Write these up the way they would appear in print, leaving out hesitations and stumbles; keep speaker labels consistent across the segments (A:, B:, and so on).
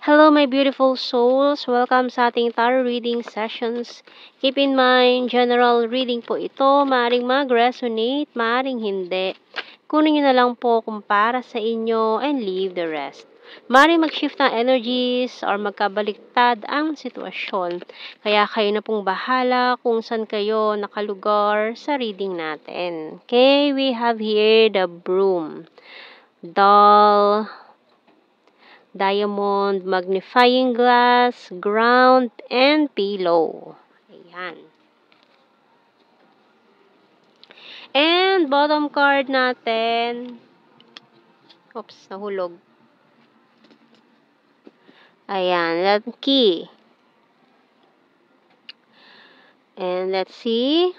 A: Hello, my beautiful souls. Welcome sa ating tarot reading sessions. Keep in mind, general reading po ito. Maaring mag-resonate, maaring hindi. Kunin nyo na lang po kung para sa inyo and leave the rest. Maaring mag-shift ng energies or magkabaliktad ang sitwasyon. Kaya kayo na pong bahala kung saan kayo nakalugar sa reading natin. Okay, we have here the broom, doll, diamond, magnifying glass, ground, and pillow. Ayan. And bottom card natin. Oops, nahulog. Ayan, that key. And let's see.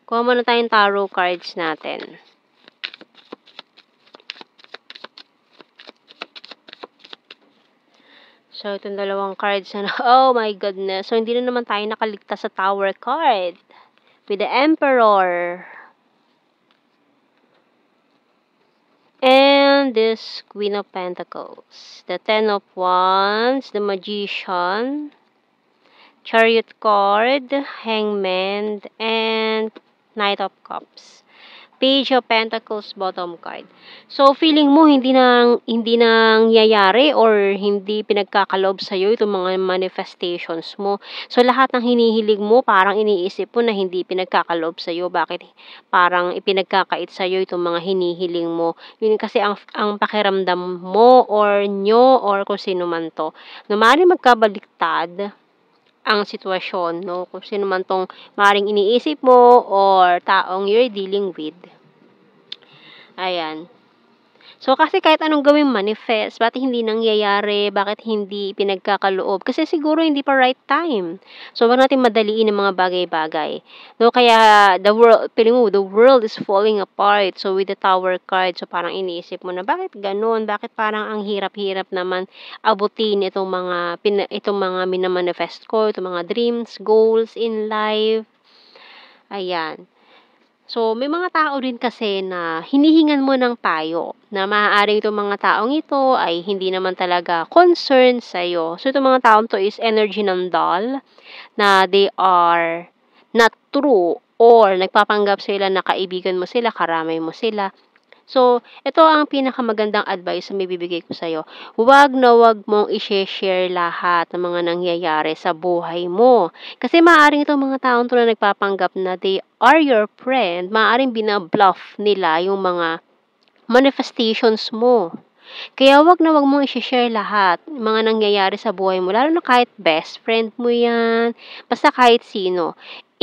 A: Kuha muna tayong tarot cards natin. So, itong dalawang cards na, oh my goodness. So, hindi na naman tayo nakaligtas sa Tower card. With the Emperor. And this Queen of Pentacles. The Ten of Wands. The Magician. Chariot card. Hangman. And Knight of Cups. Page of Pentacles, bottom card. So, feeling mo hindi nangyayari or hindi pinagkakalob sa'yo itong mga manifestations mo. So, lahat ng hinihiling mo, parang iniisip mo na hindi pinagkakalob sa'yo. Bakit parang ipinagkakait sa'yo itong mga hinihiling mo? Yun kasi ang pakiramdam mo or nyo or kung sino man to. Na maaaring magkabaliktad ang sitwasyon, no? Kung sino man tong maaaring iniisip mo or taong you're dealing with. Ayan. So, kasi kahit anong gawin manifest, bakit hindi nangyayari, bakit hindi pinagkakaloob? Kasi siguro hindi pa right time. So, wag natin madaliin ang mga bagay-bagay. No, kaya the world is falling apart. So, with the Tower card, so parang iniisip mo na, bakit ganun? Bakit parang ang hirap-hirap naman abutin itong mga minamanifest ko, itong mga dreams, goals in life. Ayan. So, may mga tao din kasi na hinihingan mo ng payo na maaaring itong mga taong ito ay hindi naman talaga concerned sa'yo. So, itong mga taong to is energy ng doll na they are not true or nagpapanggap sila na kaibigan mo sila, karamay mo sila. So, ito ang pinakamagandang advice na mabibigay ko sa'yo. Huwag na huwag mong i-share lahat ng mga nangyayari sa buhay mo. Kasi maaaring itong mga taong to na nagpapanggap na they are your friend, maaaring binabluff nila yung mga manifestations mo. Kaya wag na wag mong i-share lahat ng mga nangyayari sa buhay mo, lalo na kahit best friend mo yan, basta kahit sino.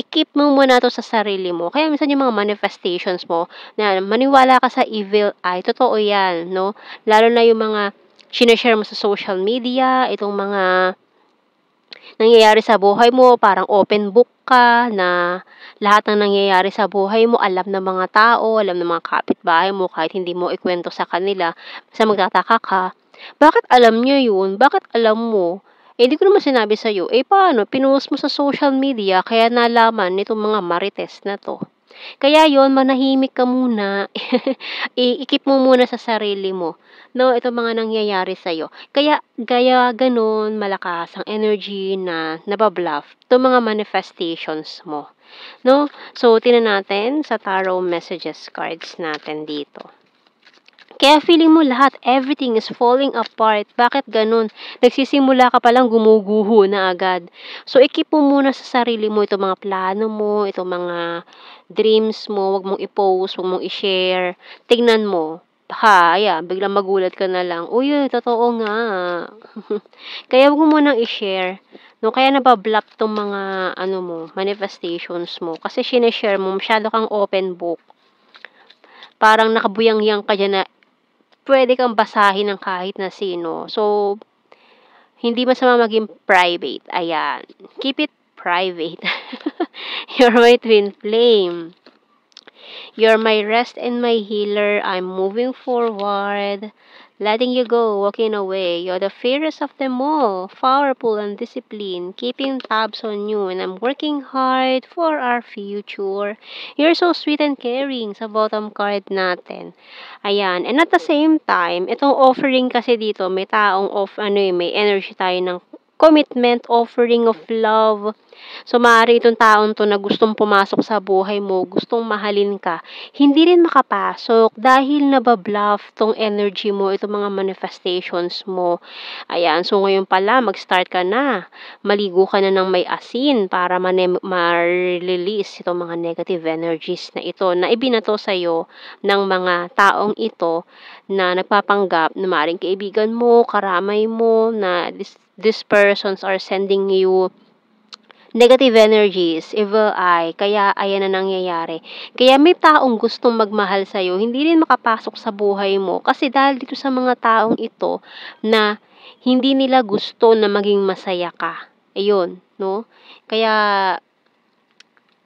A: I-keep mo muna to sa sarili mo. Kaya minsan yung mga manifestations mo, na maniwala ka sa evil eye, totoo yan, no? Lalo na yung mga sinashare mo sa social media, itong mga nangyayari sa buhay mo, parang open book ka na lahat ng nangyayari sa buhay mo, alam ng mga tao, alam ng mga kapitbahay mo, kahit hindi mo ikwento sa kanila, basta magtataka ka, bakit alam niya yun? Bakit alam mo? Hindi ko naman sinabi sa'yo. Paano? Pinost mo sa social media, kaya nalaman nitong mga marites na to. Kaya yon, manahimik ka muna. I-keep mo muna sa sarili mo. No, ito mga nangyayari sa'yo. Kaya ganun, malakas ang energy na nababluff. Ito mga manifestations mo. No? So, tingnan natin sa tarot messages cards natin dito. Kaya feeling mo lahat, everything is falling apart. Bakit ganun? Nagsisimula ka palang gumuguho na agad. So, i-keep mo muna sa sarili mo itong mga plano mo, itong mga dreams mo. Huwag mong i-post, huwag mong i-share. Tignan mo. Baka, biglang magulat ka na lang. Uy, totoo nga. Kaya huwag mo munang i-share. No, kaya nabablock tong mga manifestations mo. Kasi sineshare mo, masyado kang open book. Parang nakabuyang-yang ka dyan na pwede kang basahin ng kahit na sino. So, hindi masama maging private. Ayan. Keep it private. You're my twin flame. You're my rest and my healer. I'm moving forward. letting you go, walking away. You're the fairest of them all, powerful and disciplined, keeping tabs on you, and I'm working hard for our future. You're so sweet and caring sa bottom card natin. Ayan. And at the same time, itong offering kasi dito, may taong may energy tayo ng commitment, offering of love. So, maaari itong taon to na gustong pumasok sa buhay mo, gustong mahalin ka, hindi rin makapasok dahil nababluff tong energy mo, itong mga manifestations mo. Ayan, so ngayon pala, mag-start ka na. Maligo ka na ng may asin para ma-release itong mga negative energies na ito na ibinato sa'yo ng mga taong ito na nagpapanggap na maaaring kaibigan mo, karamay mo, na these persons are sending you negative energies, evil eye, kaya ayan na nangyayari. Kaya may taong gustong magmahal sa'yo, hindi rin makapasok sa buhay mo kasi dahil dito sa mga taong ito na hindi nila gusto na maging masaya ka. Ayun, no? Kaya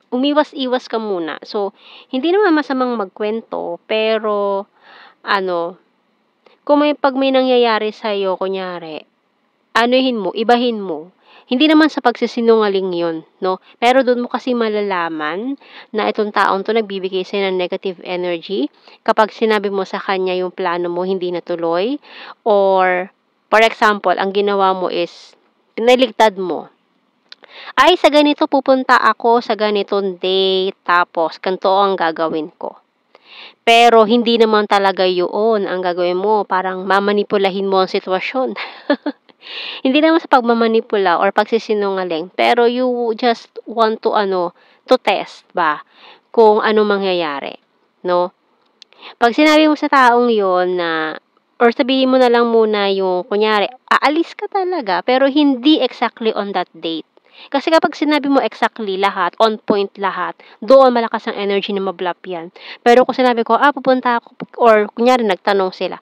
A: umiwas-iwas ka muna. So, hindi naman masamang magkwento, pero kung pag may nangyayari sa'yo, kunyari, ibahin mo. Hindi naman sa pagsisinungaling yun, no? Pero doon mo kasi malalaman na itong taong to nagbibigay sa'yo ng negative energy kapag sinabi mo sa kanya yung plano mo hindi natuloy, or for example, ang ginawa mo is pinaligtad mo. Ay, sa ganito pupunta ako sa ganitong date, tapos ganito ang gagawin ko. Pero hindi naman talaga yun ang gagawin mo. Parang mamanipulahin mo ang sitwasyon. Hindi naman sa pagmamanipula or pagsisinungaling, pero you just want to test ba kung ano mangyayari, no? Pag sinabi mo sa taong yon na, or sabihin mo na lang muna yung, kunyari, aalis ka talaga, pero hindi exactly on that date. Kasi kapag sinabi mo exactly lahat, on point lahat, doon malakas ang energy na mablap yan. Pero kung sinabi ko, pupunta ako, or kunyari nagtanong sila,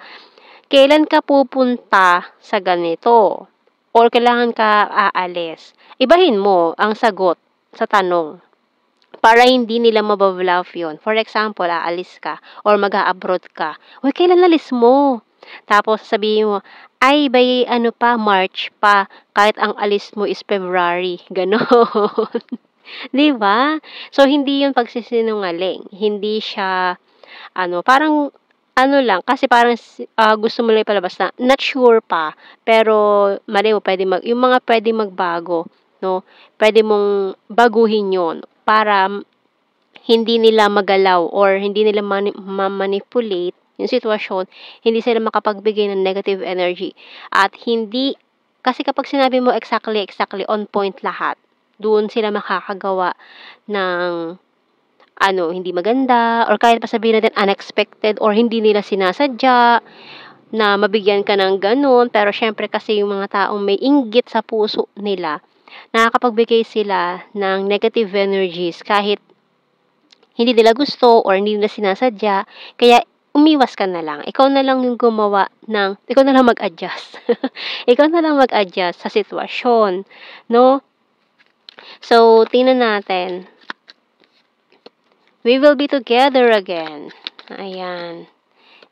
A: kailan ka pupunta sa ganito? Or kailangan ka aalis? Ibahin mo ang sagot sa tanong para hindi nila mababluff yun. For example, aalis ka or mag-a-abroad ka. Uy, kailan alis mo? Tapos sabihin mo, ay, by March pa, kahit ang alis mo is February. Ganon. Di ba? So, hindi yun pagsisinungaling. Hindi siya, parang lang, kasi parang gusto mo lang ipalabas na not sure pa, pero mali mo, yung mga pwede magbago, no? Pwede mong baguhin yon para hindi nila magalaw or hindi nila ma-manipulate yung sitwasyon, hindi sila makapagbigay ng negative energy. At hindi, kasi kapag sinabi mo exactly on point lahat, doon sila makakagawa ng hindi maganda, or kahit pa sabihin natin unexpected or hindi nila sinasadya na mabigyan ka ng ganun. Pero syempre kasi yung mga taong may inggit sa puso nila, nakakapagbigay sila ng negative energies kahit hindi nila gusto or hindi nila sinasadya. Kaya umiwas ka na lang. Ikaw na lang yung ikaw na lang mag-adjust. Ikaw na lang mag-adjust sa sitwasyon, no? So, tingnan natin. We will be together again. Ayan.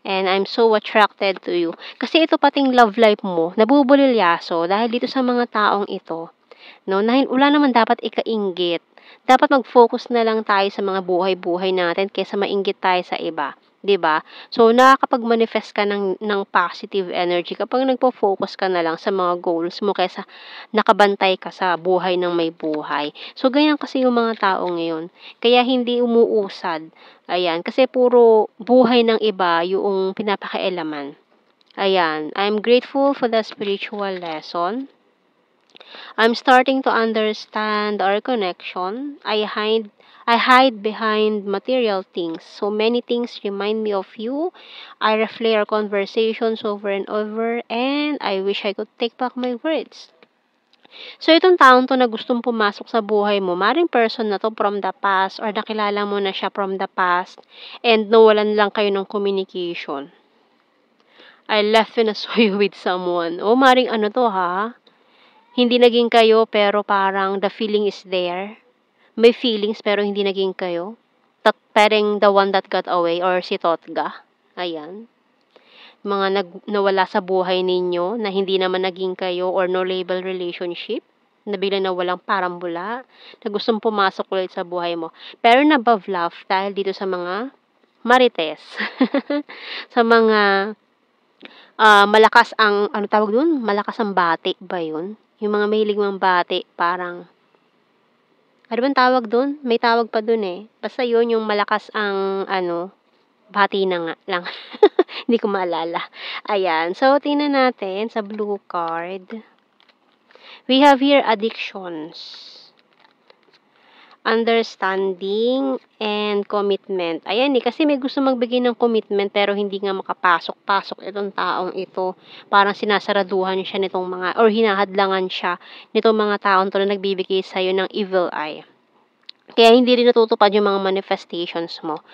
A: And I'm so attracted to you. Kasi ito pating love life mo, nabubulilyaso dahil dito sa mga taong ito. No? Wala naman dapat ikainggit. Dapat mag-focus na lang tayo sa mga buhay-buhay natin kaysa mainggit tayo sa iba. 'Di ba? So, nakakapag-manifest ka ng positive energy kapag nagpo-focus ka na lang sa mga goals mo kaysa nakabantay ka sa buhay ng may buhay. So, ganyan kasi yung mga tao ngayon. Kaya hindi umuusad. Ayan, kasi puro buhay ng iba yung pinapakialaman. Ayan, I'm grateful for the spiritual lesson. I'm starting to understand our connection. I hide behind material things. So many things remind me of you. I replay our conversations over and over, and I wish I could take back my words. So, itong taong to na gustong pumasok sa buhay mo, maring person na to from the past or nakilala mo na siya from the past and nawalan lang kayo ng communication. I left and I saw you with someone. O, maring to ha? Hindi naging kayo pero parang the feeling is there. May feelings pero hindi naging kayo. Parang the one that got away or si Totga. Ayan. mga nawala sa buhay ninyo na hindi naman naging kayo or no label relationship, na biglang nawalang parambula, na gustong pumasok ulit sa buhay mo. Pero above love dahil dito sa mga marites. Sa mga malakas ang ano tawag dun? Malakas ang bati ba yun? Yung mga mahilig mambati parang ano bang tawag dun? May tawag pa dun eh. Basta yun yung malakas ang ano, bati na nga lang. Hindi ko maalala. Ayan. So, tingnan natin sa blue card. We have here addictions, understanding, and commitment. Ayan eh, kasi may gusto magbigay ng commitment pero hindi nga makapasok-pasok itong taong ito. Parang sinasaraduhan siya nitong mga, or hinahadlangan siya nitong mga taong to na nagbibigay sa'yo ng evil eye. Kaya hindi rin natutupad yung mga manifestations mo.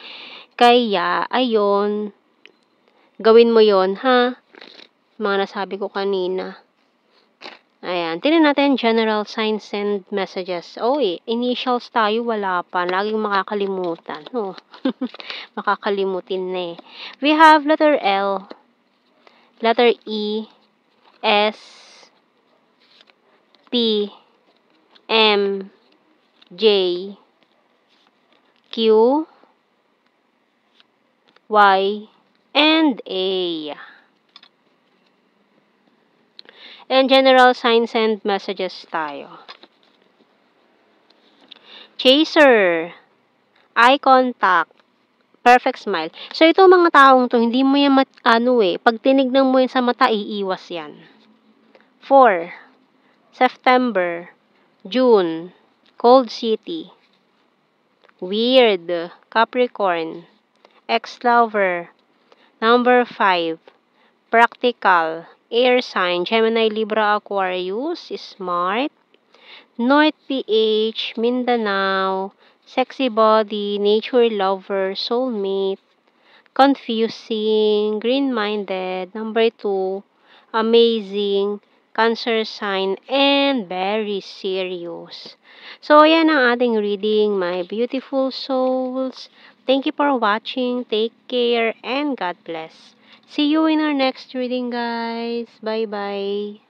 A: Kaya, ayun, gawin mo yon ha? Mga nasabi ko kanina. Ayan, tingnan natin general signs and messages. Initials tayo, wala pa. Laging makakalimutan. Makakalimutin na eh. We have letter L, letter E, S, T, M, J, Q, Y, and A. And general signs and messages tayo. Chaser, eye contact, perfect smile. So, ito mga taong to, hindi mo yan pag tinignan mo yan sa mata, iiwas yan. 4, September, June, Cold City, Weird, Capricorn, ex-lover, number 5, practical, air sign, Gemini, Libra, Aquarius, smart, North PH, Mindanao, sexy body, nature lover, soulmate, confusing, green-minded, number 2, amazing, Cancer sign, and very serious. So, ayan ang ating reading, my beautiful souls. Thank you for watching. Take care, and God bless. See you in our next reading, guys. Bye-bye.